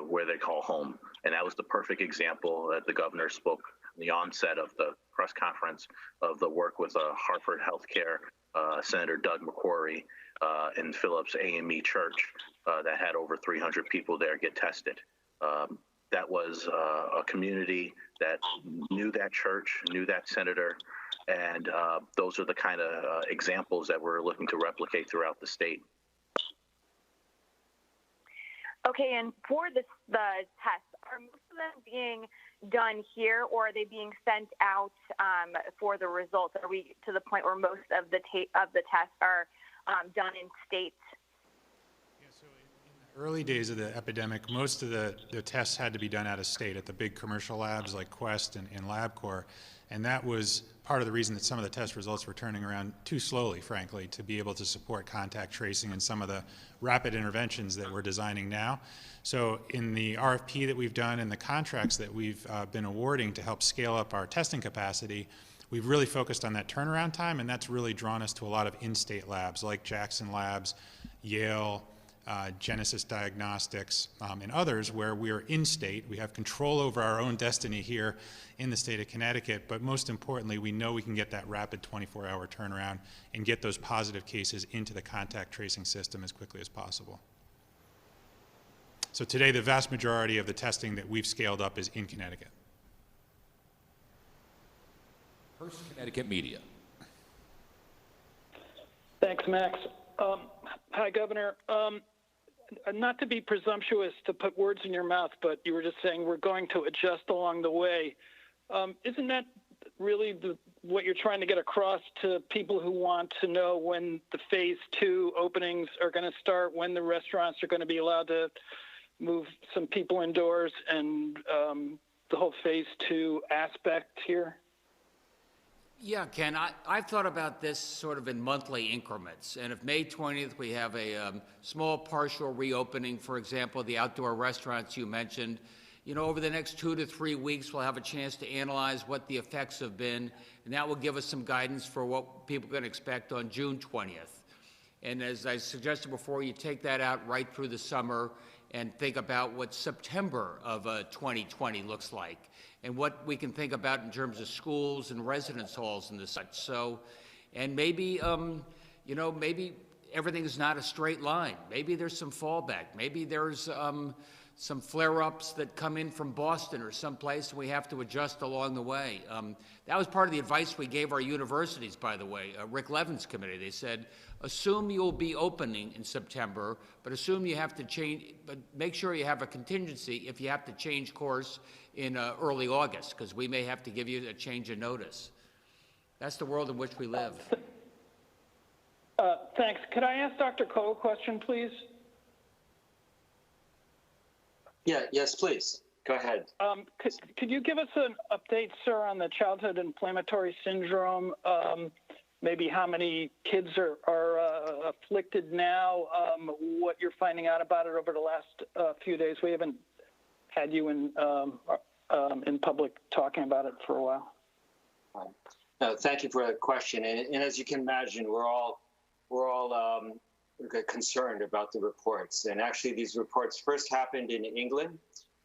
where they call home. And that was the perfect example that the governor spoke in the onset of the press conference of the work with Hartford Healthcare, Senator Doug McQuarrie, and Phillips AME Church that had over 300 people there get tested. That was a community that knew that church, knew that senator, and those are the kind of examples that we're looking to replicate throughout the state. okay, and for the tests, are most of them being done here, or are they being sent out for the results? Are we to the point where most of the tests are done in states? Yeah, so in the Early days of the epidemic, most of the tests had to be done out of state at the big commercial labs like Quest and LabCorp. And that was part of the reason that some of the test results were turning around too slowly, frankly, to be able to support contact tracing and some of the rapid interventions that we're designing now. So in the RFP that we've done and the contracts that we've been awarding to help scale up our testing capacity, we've really focused on that turnaround time, and that's really drawn us to a lot of in-state labs like Jackson Labs, Yale, Genesis Diagnostics, and others where we're in-state. We have control over our own destiny here in the state of Connecticut, but most importantly, we know we can get that rapid 24-hour turnaround and get those positive cases into the contact tracing system as quickly as possible. So today, the vast majority of the testing that we've scaled up is in Connecticut. First Connecticut Media. Thanks, Max. Hi, Governor. Not to be presumptuous to put words in your mouth, but you were just saying we're going to adjust along the way. Isn't that really what you're trying to get across to people who want to know when the phase 2 openings are going to start, when the restaurants are going to be allowed to move some people indoors, and the whole phase 2 aspect here? Yeah, Ken, I've thought about this sort of in monthly increments. And if May 20th we have a small partial reopening, for example, the outdoor restaurants you mentioned, you know, over the next 2 to 3 weeks we'll have a chance to analyze what the effects have been, and that will give us some guidance for what people can expect on June 20th. And as I suggested before, you take that out right through the summer and think about what September of 2020 looks like, and what we can think about in terms of schools and residence halls and the such. So, and maybe, you know, maybe everything is not a straight line. Maybe there's some fallback. Maybe there's some flare-ups that come in from Boston or someplace, and we have to adjust along the way. That was part of the advice we gave our universities, by the way, Rick Levin's committee. They said, assume you'll be opening in September, but assume you have to change, but make sure you have a contingency if you have to change course in early August, because we may have to give you a change of notice. That's the world in which we live. Thanks. Could I ask Dr. Koh a question, please? Yes, please. Go ahead. Could you give us an update, sir, on the childhood inflammatory syndrome? Maybe how many kids are afflicted now, what you're finding out about it over the last few days. We haven't had you in public talking about it for a while. No, thank you for the question. And as you can imagine, we're all concerned about the reports. And actually, these reports first happened in England,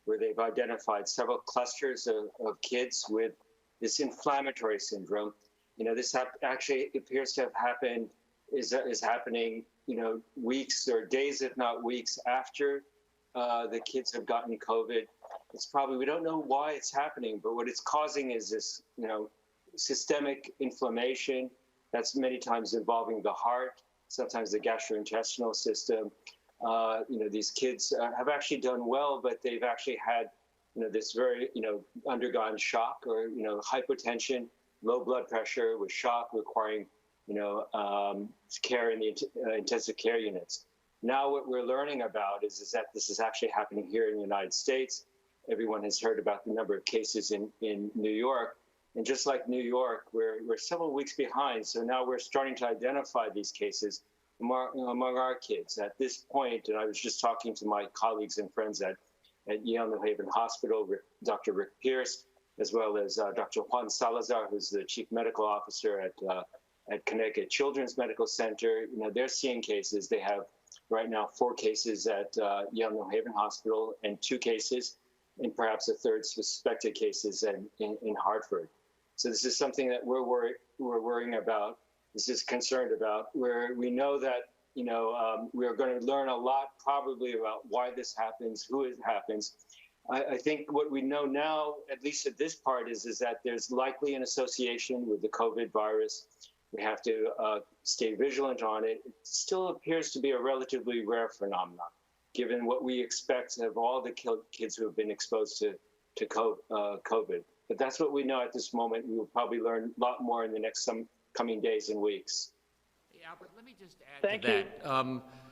where they've identified several clusters of kids with this inflammatory syndrome. You know, this actually appears to have happened, is happening, you know, weeks or days, if not weeks, after the kids have gotten COVID. It's probably, we don't know why it's happening, but what it's causing is this, you know, systemic inflammation that's many times involving the heart, sometimes the gastrointestinal system. You know, these kids have actually done well, but they've actually had, you know, this very, you know, undergone shock or, you know, hypotension, low blood pressure with shock requiring, you know, care in the intensive care units. Now what we're learning about is that this is actually happening here in the United States. Everyone has heard about the number of cases in New York. And just like New York, we're several weeks behind. So now we're starting to identify these cases among our kids. At this point, and I was just talking to my colleagues and friends at Yale New Haven Hospital, Dr. Rick Pierce, as well as Dr. Juan Salazar, who's the chief medical officer at Connecticut Children's Medical Center. You know, they're seeing cases. They have right now 4 cases at Yale New Haven Hospital and 2 cases, and perhaps a third suspected cases in Hartford. So this is something that we're worrying about. This is concerned about, where we know that, you know, we're going to learn a lot probably about why this happens, who it happens. I think what we know now, at least at this part, is that there's likely an association with the COVID virus. We have to stay vigilant on it. It still appears to be a relatively rare phenomenon, given what we expect of all the kids who have been exposed to COVID. But that's what we know at this moment. We will probably learn a lot more in the next coming days and weeks. Yeah, but let me just add to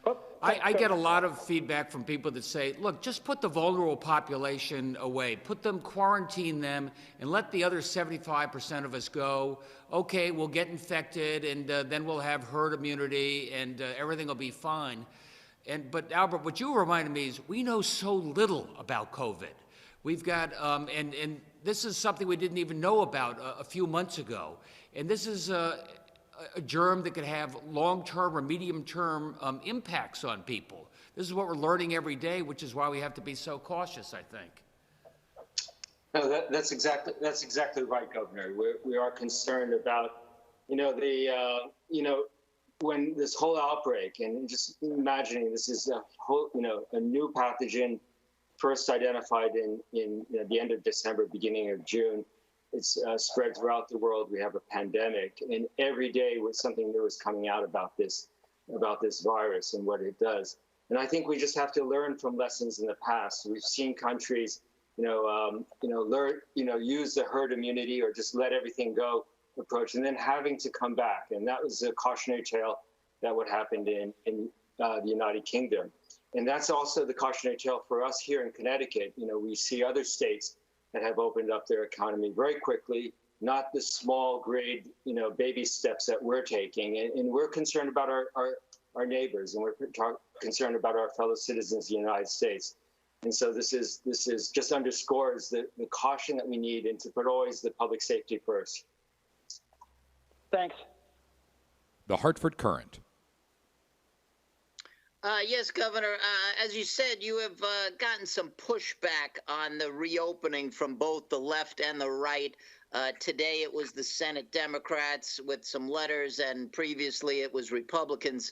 that. I get a lot of feedback from people that say, look, just put the vulnerable population away. Put them, quarantine them, and let the other 75% of us go. Okay, we'll get infected, and then we'll have herd immunity, and everything will be fine. But Albert, what you reminded me is we know so little about COVID. We've got, and this is something we didn't even know about a few months ago. And this is a germ that could have long-term or medium-term impacts on people. This is what we're learning every day, which is why we have to be so cautious, I think. No, that's exactly right, Governor. We are concerned about, when this whole outbreak, and just imagining this is a whole, a new pathogen first identified in the end of December, beginning of June. It's spread throughout the world. We have a pandemic, and every day something new is coming out about this virus and what it does. And I think we just have to learn from lessons in the past. We've seen countries, use the herd immunity or just let everything go approach, and then having to come back. And that was a cautionary tale that what happened in the United Kingdom. And that's also the cautionary tale for us here in Connecticut. We see other states that have opened up their economy very quickly, not the small grade, baby steps that we're taking. And we're concerned about our neighbors, and we're concerned about our fellow citizens of the United States. And so this is just underscores the caution that we need, and to put always the public safety first. Thanks. The Hartford Courant. Yes, Governor. As you said, you have gotten some pushback on the reopening from both the left and the right. Today it was the Senate Democrats with some letters, and previously it was Republicans.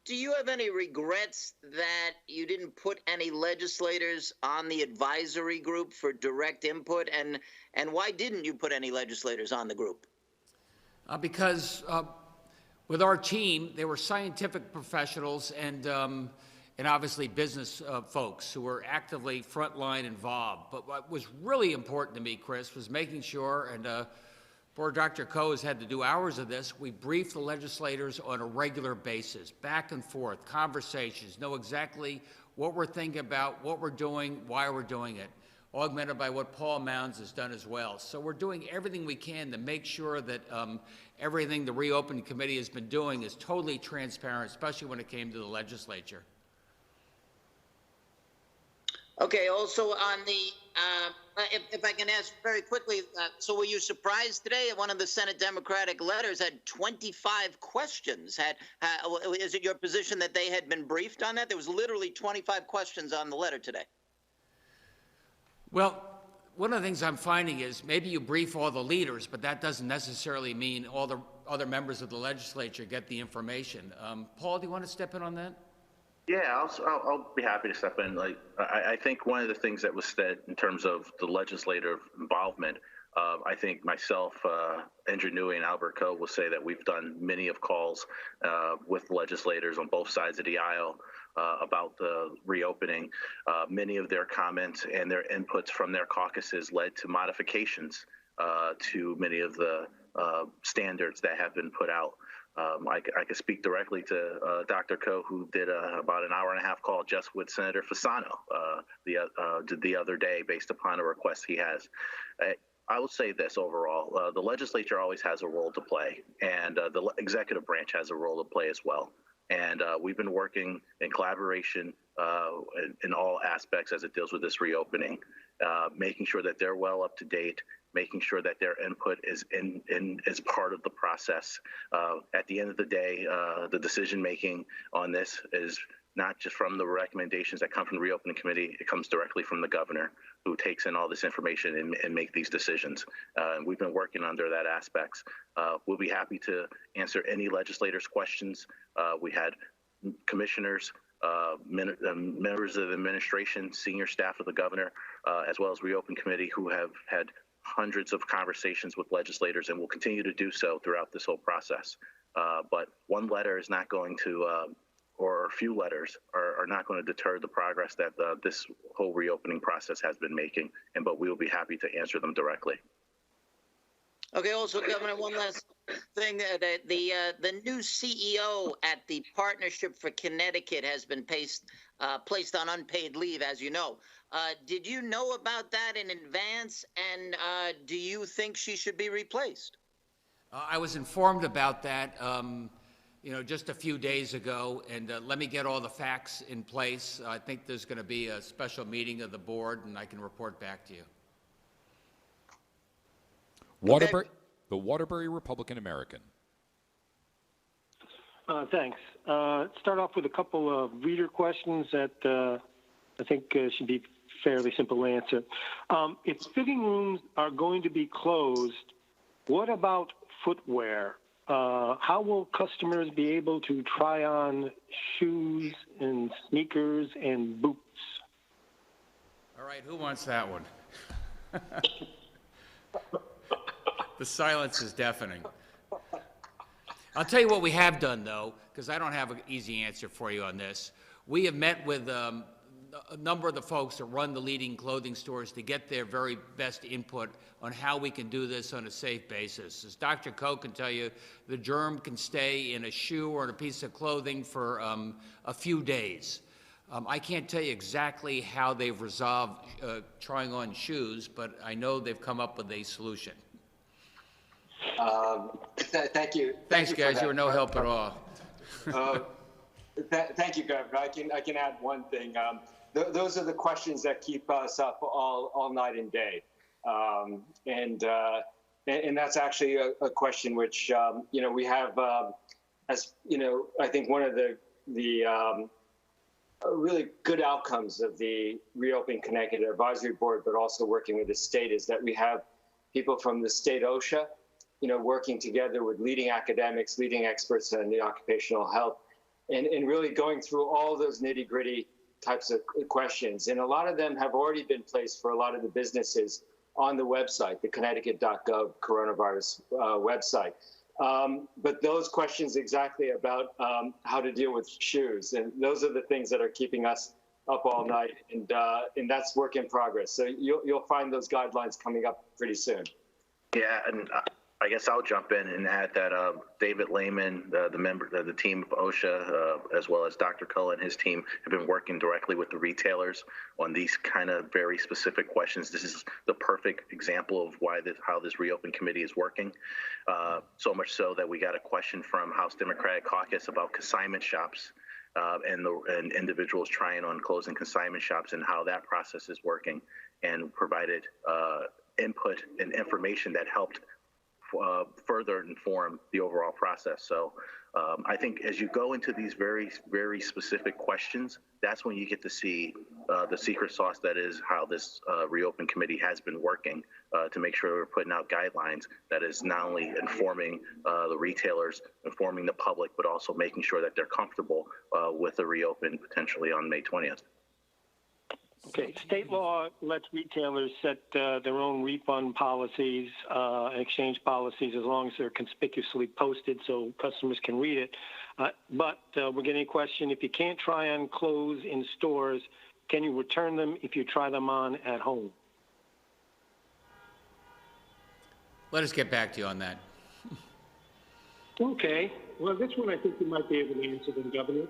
Do you have any regrets that you didn't put any legislators on the advisory group for direct input? And why didn't you put any legislators on the group? Because with our team, they were scientific professionals and obviously business folks who were actively frontline involved. But what was really important to me, Chris, was making sure, and poor Dr. Coe has had to do hours of this, we brief the legislators on a regular basis, back and forth, conversations, know exactly what we're thinking about, what we're doing, why we're doing it, augmented by what Paul Mounds has done as well. So we're doing everything we can to make sure that everything the Reopen Committee has been doing is totally transparent, especially when it came to the legislature. Okay, also on the, if I can ask very quickly, so were you surprised today one of the Senate Democratic letters had 25 questions? Is it your position that they had been briefed on that? There was literally 25 questions on the letter today. Well, one of the things I'm finding is maybe you brief all the leaders, but that doesn't necessarily mean all the other members of the legislature get the information. Paul, do you want to step in on that? Yeah, I'll be happy to step in. I think one of the things that was said in terms of the legislative involvement, I think myself, Andrew Newey, and Albert Coe will say that we've done many of calls with legislators on both sides of the aisle about the reopening. Many of their comments and their inputs from their caucuses led to modifications to many of the standards that have been put out. I could speak directly to Dr. Coe, who did about an hour-and-a-half call just with Senator Fasano the other day based upon a request he has. I will say this overall, the legislature always has a role to play, and the executive branch has a role to play as well. And we've been working in collaboration in all aspects as it deals with this reopening, making sure that they're well up to date, making sure that their input is as part of the process. At the end of the day, the decision making on this is not just from the recommendations that come from the Reopening Committee, it comes directly from the governor, who takes in all this information and make these decisions. We've been working under that aspects. We'll be happy to answer any legislators' questions. We had commissioners, members of the administration, senior staff of the governor, as well as Reopen Committee, who have had hundreds of conversations with legislators and will continue to do so throughout this whole process. But one letter is not going to, or a few letters are not going to deter the progress that this whole reopening process has been making, but we will be happy to answer them directly. Okay. Also, Governor, one last thing: the new CEO at the Partnership for Connecticut has been placed on unpaid leave, as you know. Did you know about that in advance? And do you think she should be replaced? I was informed about that, just a few days ago, and let me get all the facts in place. I think there's going to be a special meeting of the board, and I can report back to you. Waterbury, the Waterbury Republican American. Thanks. Start off with a couple of reader questions that I think should be fairly simple to answer. If fitting rooms are going to be closed, what about footwear? How will customers be able to try on shoes and sneakers and boots? All right, who wants that one? The silence is deafening. I'll tell you what we have done, though, because I don't have an easy answer for you on this. We have met with a number of the folks that run the leading clothing stores to get their very best input on how we can do this on a safe basis. As Dr. Koch can tell you, the germ can stay in a shoe or in a piece of clothing for a few days. I can't tell you exactly how they've resolved trying on shoes, but I know they've come up with a solution. Thank you. Thanks, guys. You were no help at all. Thank you, Governor. I can add one thing. Those are the questions that keep us up all night and day, and that's actually a question which we have as I think one of the really good outcomes of the Reopen Connecticut Advisory Board, but also working with the state, is that we have people from the state OSHA, working together with leading academics, leading experts in the occupational health, and really going through all those nitty-gritty types of questions. And a lot of them have already been placed for a lot of the businesses on the website, the Connecticut.gov coronavirus website. But those questions exactly about how to deal with shoes, and those are the things that are keeping us up all night, and that's work in progress. So you'll find those guidelines coming up pretty soon. Yeah, and I guess I'll jump in and add that David Lehman, the team of OSHA, as well as Dr. Koch and his team, have been working directly with the retailers on these kind of very specific questions. This is the perfect example of how this Reopen Committee is working. So much so that we got a question from House Democratic Caucus about consignment shops and individuals trying on closing consignment shops and how that process is working, and provided input and information that helped further inform the overall process. So I think as you go into these very, very specific questions, that's when you get to see the secret sauce that is how this Reopen Committee has been working to make sure we're putting out guidelines that is not only informing the retailers, informing the public, but also making sure that they're comfortable with the reopen potentially on May 20th. Okay, state law lets retailers set their own refund policies and exchange policies as long as they're conspicuously posted so customers can read it. But we're getting a question: if you can't try on clothes in stores, can you return them if you try them on at home? Let us get back to you on that. Okay. Well, this one I think you might be able to answer then, Governor.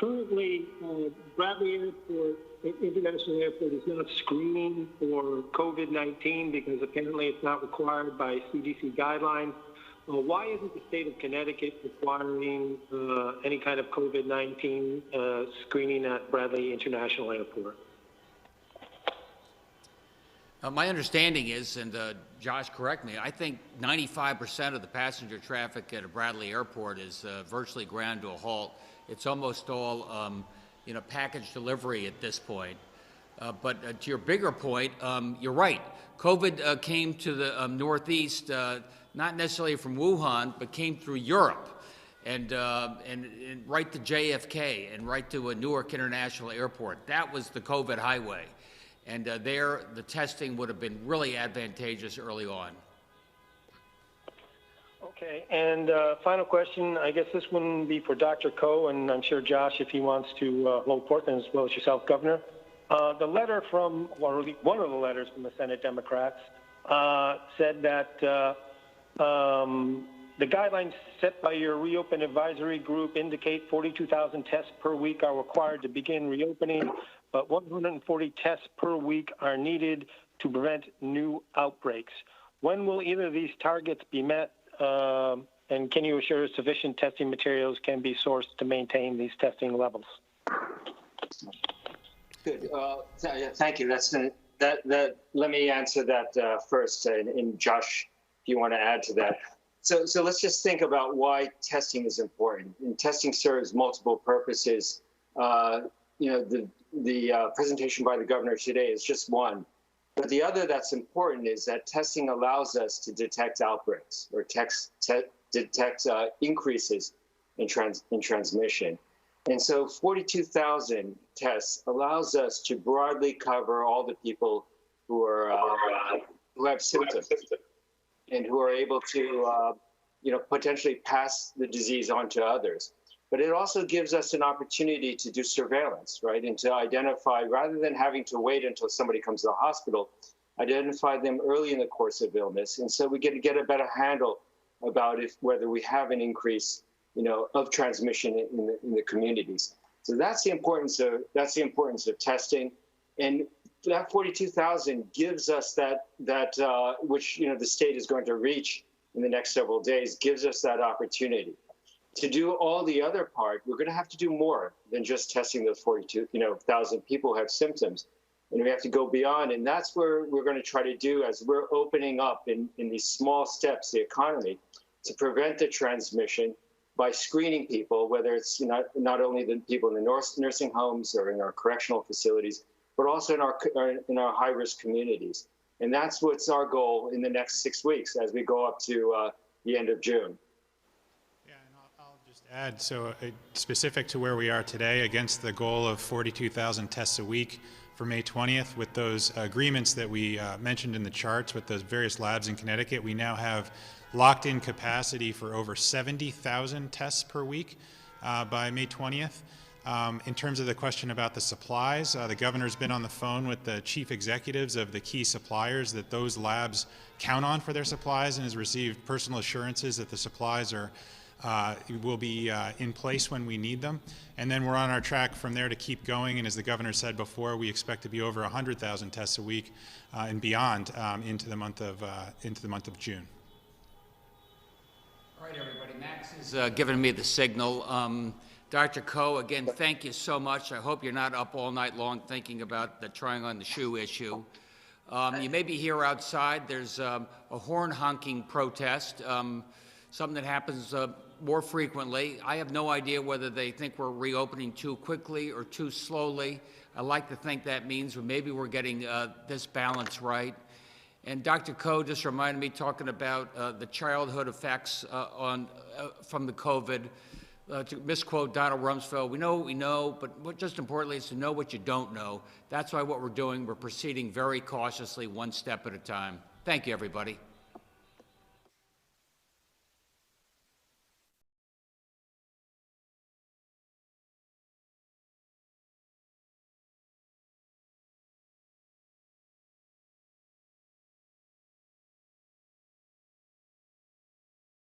Currently, Bradley Airport, International Airport, is not screening for COVID-19 because apparently it's not required by CDC guidelines. Why isn't the state of Connecticut requiring any kind of COVID-19 screening at Bradley International Airport? My understanding is, and Josh, correct me, I think 95% of the passenger traffic at a Bradley Airport is virtually ground to a halt. It's almost all, package delivery at this point. But to your bigger point, you're right. COVID came to the Northeast, not necessarily from Wuhan, but came through Europe, and right to JFK and right to a Newark International Airport. That was the COVID highway. And there, the testing would have been really advantageous early on. Okay, and final question. I guess this one would be for Dr. Koch, and I'm sure Josh, if he wants to hold Portland, as well as yourself, Governor. The letter from, or one of the letters from the Senate Democrats said that the guidelines set by your Reopen Advisory Group indicate 42,000 tests per week are required to begin reopening, but 140 tests per week are needed to prevent new outbreaks. When will either of these targets be met, and can you assure sufficient testing materials can be sourced to maintain these testing levels? Good. Thank you. Let me answer that first, and Josh, if you want to add to that. So let's just think about why testing is important. And testing serves multiple purposes. The presentation by the governor today is just one. But the other that's important is that testing allows us to detect outbreaks or detect increases in transmission. And so 42,000 tests allows us to broadly cover all the people who have symptoms and who are able to potentially pass the disease on to others. But it also gives us an opportunity to do surveillance, right? And to identify, rather than having to wait until somebody comes to the hospital, identify them early in the course of illness. And so we get to get a better handle about whether we have an increase, of transmission in the communities. So that's the importance of testing. And that 42,000 gives us that which, the state is going to reach in the next several days, gives us that opportunity. To do all the other part, we're going to have to do more than just testing those 42,000 people who have symptoms. And we have to go beyond. And that's where we're going to try to do as we're opening up in these small steps, the economy, to prevent the transmission by screening people, whether it's not only the people in the nursing homes or in our correctional facilities, but also in our high-risk communities. And that's what's our goal in the next 6 weeks as we go up to the end of June. Add, so specific to where we are today, against the goal of 42,000 tests a week for May 20th, with those agreements that we mentioned in the charts with those various labs in Connecticut, we now have locked in capacity for over 70,000 tests per week by May 20th. In terms of the question about the supplies, the governor's been on the phone with the chief executives of the key suppliers that those labs count on for their supplies, and has received personal assurances that the supplies will be in place when we need them. And then we're on our track from there to keep going. And as the governor said before, we expect to be over 100,000 tests a week and beyond into the month of June. All right, everybody. Max is giving me the signal. Dr. Ko, again, thank you so much. I hope you're not up all night long thinking about the trying on the shoe issue. You may be here outside. There's a horn honking protest, something that happens more frequently. I have no idea whether they think we're reopening too quickly or too slowly. I like to think that means maybe we're getting this balance right. And Dr. Ko just reminded me, talking about the childhood effects from the COVID, to misquote Donald Rumsfeld, we know what we know, but what just importantly is to know what you don't know. That's why what we're doing, we're proceeding very cautiously, one step at a time. Thank you, everybody.